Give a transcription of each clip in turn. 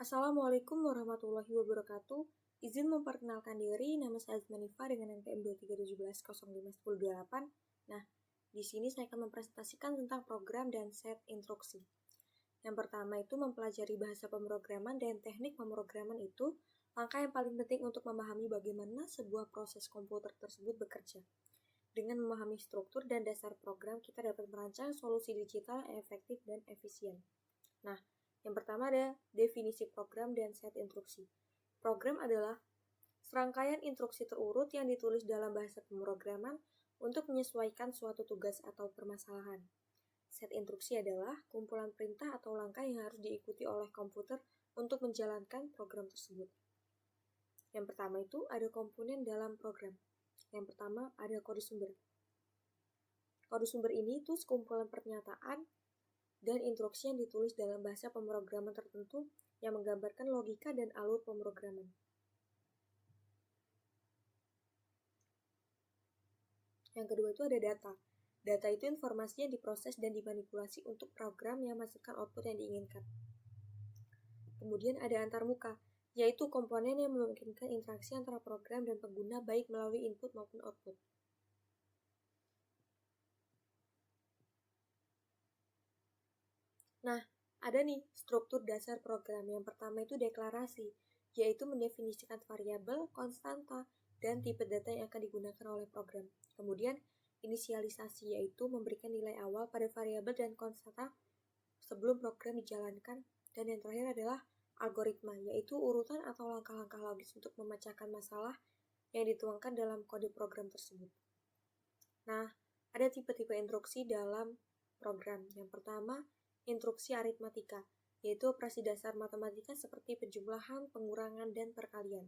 Assalamualaikum warahmatullahi wabarakatuh. Izin memperkenalkan diri, nama saya Azmanifa dengan NPM 2317051028. Nah, di sini saya akan mempresentasikan tentang program dan set instruksi. Yang pertama itu mempelajari bahasa pemrograman dan teknik pemrograman itu langkah yang paling penting untuk memahami bagaimana sebuah proses komputer tersebut bekerja. Dengan memahami struktur dan dasar program, kita dapat merancang solusi digital yang efektif dan efisien. Nah, yang pertama ada definisi program dan set instruksi. Program adalah serangkaian instruksi terurut yang ditulis dalam bahasa pemrograman untuk menyesuaikan suatu tugas atau permasalahan. Set instruksi adalah kumpulan perintah atau langkah yang harus diikuti oleh komputer untuk menjalankan program tersebut. Yang pertama itu ada komponen dalam program. Yang pertama ada kode sumber. Kode sumber ini itu sekumpulan pernyataan dan instruksi yang ditulis dalam bahasa pemrograman tertentu yang menggambarkan logika dan alur pemrograman. Yang kedua itu ada data. Data itu informasi yang diproses dan dimanipulasi untuk program yang menghasilkan output yang diinginkan. Kemudian ada antarmuka, yaitu komponen yang memungkinkan interaksi antara program dan pengguna baik melalui input maupun output. Nah, ada nih struktur dasar program. Yang pertama itu deklarasi, yaitu mendefinisikan variabel, konstanta, dan tipe data yang akan digunakan oleh program. Kemudian, inisialisasi, yaitu memberikan nilai awal pada variabel dan konstanta sebelum program dijalankan. Dan yang terakhir adalah algoritma, yaitu urutan atau langkah-langkah logis untuk memecahkan masalah yang dituangkan dalam kode program tersebut. Nah, ada tipe-tipe instruksi dalam program. Yang pertama, instruksi aritmatika, yaitu operasi dasar matematika seperti penjumlahan, pengurangan, dan perkalian.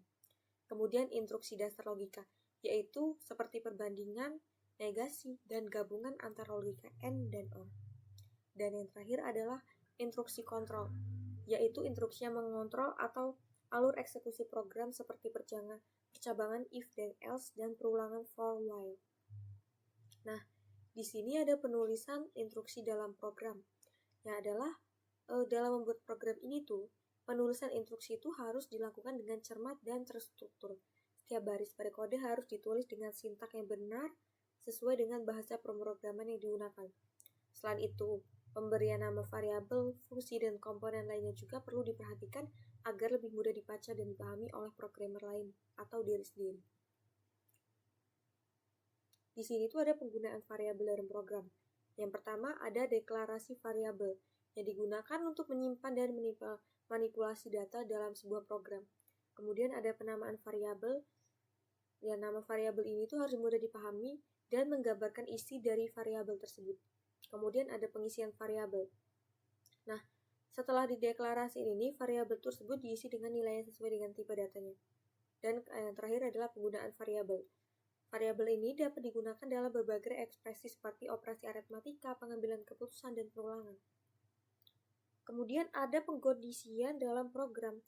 Kemudian instruksi dasar logika, yaitu seperti perbandingan, negasi, dan gabungan antara logika AND dan OR. Dan yang terakhir adalah instruksi kontrol, yaitu instruksi yang mengontrol atau alur eksekusi program seperti percabangan if dan else dan perulangan for while. Nah, di sini ada penulisan instruksi dalam program. Yang adalah dalam membuat program ini tuh, penulisan instruksi itu harus dilakukan dengan cermat dan terstruktur. Setiap baris pada kode harus ditulis dengan sintak yang benar sesuai dengan bahasa pemrograman yang digunakan. Selain itu, pemberian nama variabel, fungsi, dan komponen lainnya juga perlu diperhatikan agar lebih mudah dibaca dan dipahami oleh programmer lain atau diri sendiri. Di sini tuh ada penggunaan variabel dalam program. Yang pertama ada deklarasi variabel yang digunakan untuk menyimpan dan manipulasi data dalam sebuah program. Kemudian ada penamaan variabel. Ya, nama variabel ini tuh harus mudah dipahami dan menggambarkan isi dari variabel tersebut. Kemudian ada pengisian variabel. Nah, setelah dideklarasi ini, variabel tersebut diisi dengan nilai yang sesuai dengan tipe datanya. Dan yang terakhir adalah penggunaan variabel. Variabel ini dapat digunakan dalam berbagai ekspresi seperti operasi aritmatika, pengambilan keputusan, dan perulangan. Kemudian ada pengkondisian dalam program.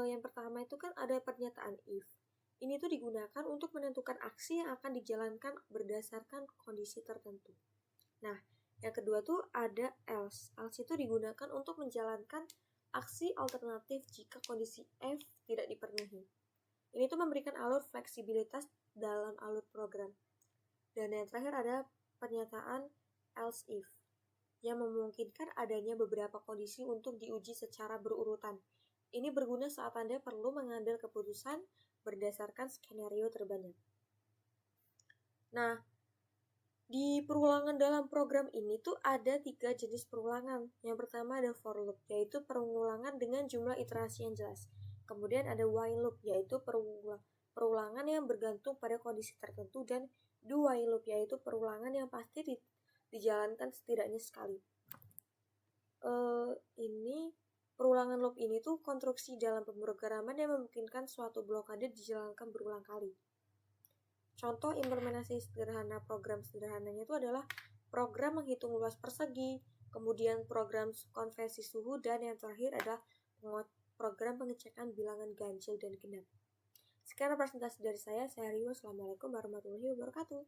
Yang pertama itu kan ada pernyataan if. Ini tuh digunakan untuk menentukan aksi yang akan dijalankan berdasarkan kondisi tertentu. Nah, yang kedua tuh ada else. Else itu digunakan untuk menjalankan aksi alternatif jika kondisi F tidak dipenuhi. Ini tuh memberikan alur fleksibilitas dalam alur program. Dan yang terakhir ada pernyataan else if yang memungkinkan adanya beberapa kondisi untuk diuji secara berurutan. Ini berguna saat Anda perlu mengambil keputusan berdasarkan skenario terbanyak. Nah, di perulangan dalam program ini tuh ada 3 jenis perulangan. Yang pertama ada for loop, yaitu perulangan dengan jumlah iterasi yang jelas. Kemudian ada while loop, yaitu perulangan yang bergantung pada kondisi tertentu, dan do while loop, yaitu perulangan yang pasti dijalankan setidaknya sekali. Ini perulangan loop ini tuh konstruksi dalam pemrograman yang memungkinkan suatu blokade dijalankan berulang kali. Contoh implementasi sederhana program sederhananya itu adalah program menghitung luas persegi, kemudian program konversi suhu, dan yang terakhir adalah program pengecekan bilangan ganjil dan genap. Sekian presentasi dari saya Rio. Assalamualaikum warahmatullahi wabarakatuh.